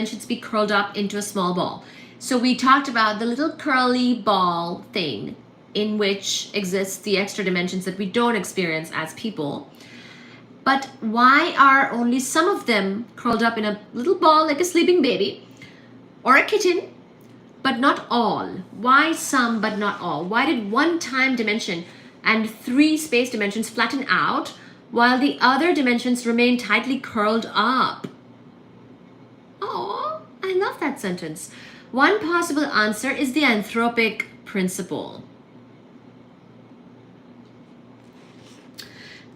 dimensions be curled up into a small ball. So we talked about the little curly ball thing in which exists the extra dimensions that we don't experience as people. But why are only some of them curled up in a little ball like a sleeping baby or a kitten, but not all? Why some but not all? Why did one time dimension and 3 space dimensions flatten out while the other dimensions remain tightly curled up? Oh, I love that sentence. One possible answer is the anthropic principle.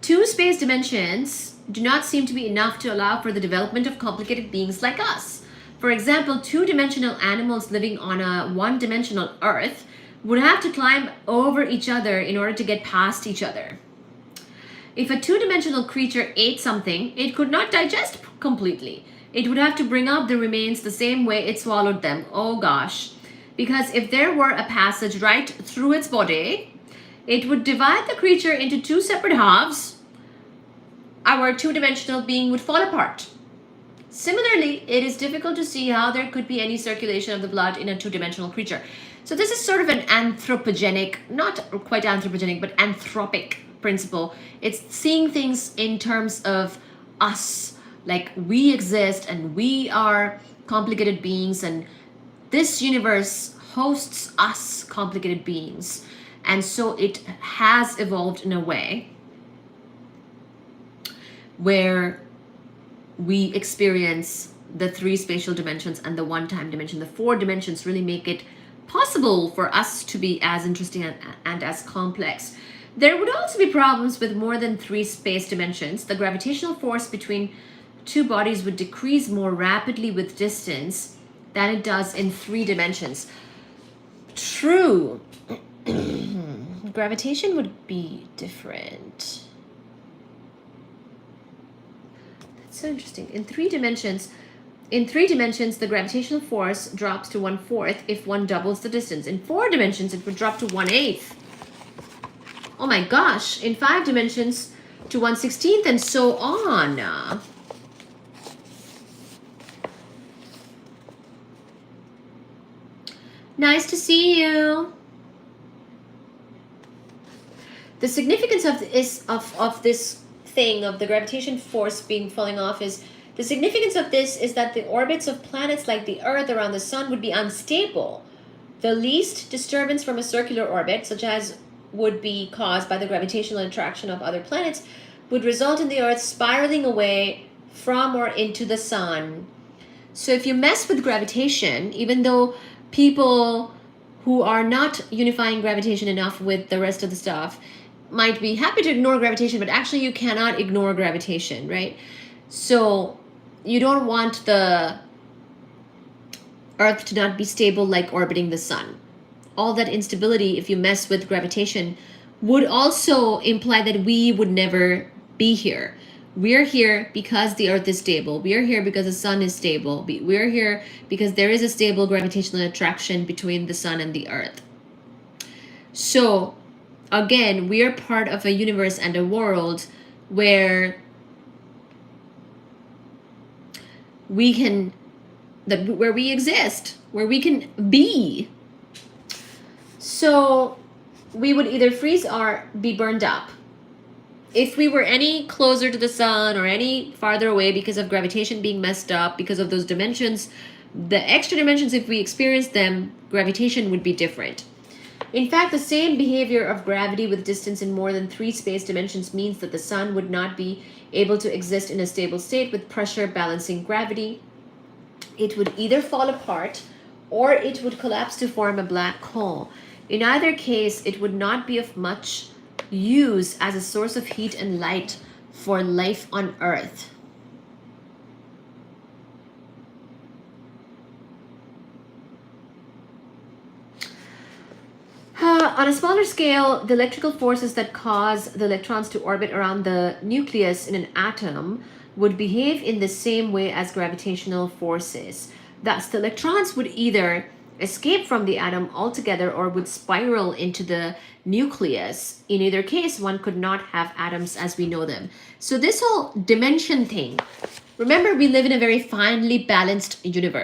2 space dimensions do not seem to be enough to allow for the development of complicated beings like us. For example, 2-dimensional animals living on a 1-dimensional Earth would have to climb over each other in order to get past each other. If a 2-dimensional creature ate something, it could not digest completely. It would have to bring up the remains the same way it swallowed them. Oh gosh. Because if there were a passage right through its body, it would divide the creature into 2 separate halves. Our 2-dimensional being would fall apart. Similarly, it is difficult to see how there could be any circulation of the blood in a 2-dimensional creature. So this is sort of an anthropogenic, not quite anthropogenic, but anthropic principle. It's seeing things in terms of us, like we exist and we are complicated beings, and this universe hosts us complicated beings. And so it has evolved in a way where we experience the 3 spatial dimensions and the 1-time dimension. The 4 dimensions really make it possible for us to be as interesting and as complex. There would also be problems with more than 3 space dimensions. The gravitational force between 2 bodies would decrease more rapidly with distance than it does in 3 dimensions. True. Gravitation would be different. That's so interesting. In 3 dimensions, the gravitational force drops to 1/4 if one doubles the distance. In 4 dimensions, it would drop to 1/8. Oh my gosh. In 5 dimensions to 1/16, and so on. Nice to see you. The significance of this thing of the gravitation force being falling off is that the orbits of planets like the Earth around the Sun would be unstable. The least disturbance from a circular orbit, such as would be caused by the gravitational attraction of other planets, would result in the Earth spiraling away from or into the Sun. So if you mess with gravitation, even though people who are not unifying gravitation enough with the rest of the stuff might be happy to ignore gravitation, but actually you cannot ignore gravitation, right? So you don't want the Earth to not be stable like orbiting the Sun. All that instability, if you mess with gravitation, would also imply that we would never be here. We're here because the Earth is stable. We are here because the Sun is stable. We're here because there is a stable gravitational attraction between the Sun and the Earth. So, again, we are part of a universe and a world where we exist, where we can be. So we would either freeze or be burned up. If we were any closer to the Sun or any farther away because of gravitation being messed up, because of those dimensions, the extra dimensions, if we experienced them, gravitation would be different. In fact, the same behavior of gravity with distance in more than 3 space dimensions means that the Sun would not be able to exist in a stable state with pressure balancing gravity. It would either fall apart or it would collapse to form a black hole. In either case, it would not be of much use as a source of heat and light for life on Earth. On a smaller scale, the electrical forces that cause the electrons to orbit around the nucleus in an atom would behave in the same way as gravitational forces. Thus, the electrons would either escape from the atom altogether or would spiral into the nucleus. In either case, one could not have atoms as we know them. So this whole dimension thing Remember, we live in a very finely balanced universe.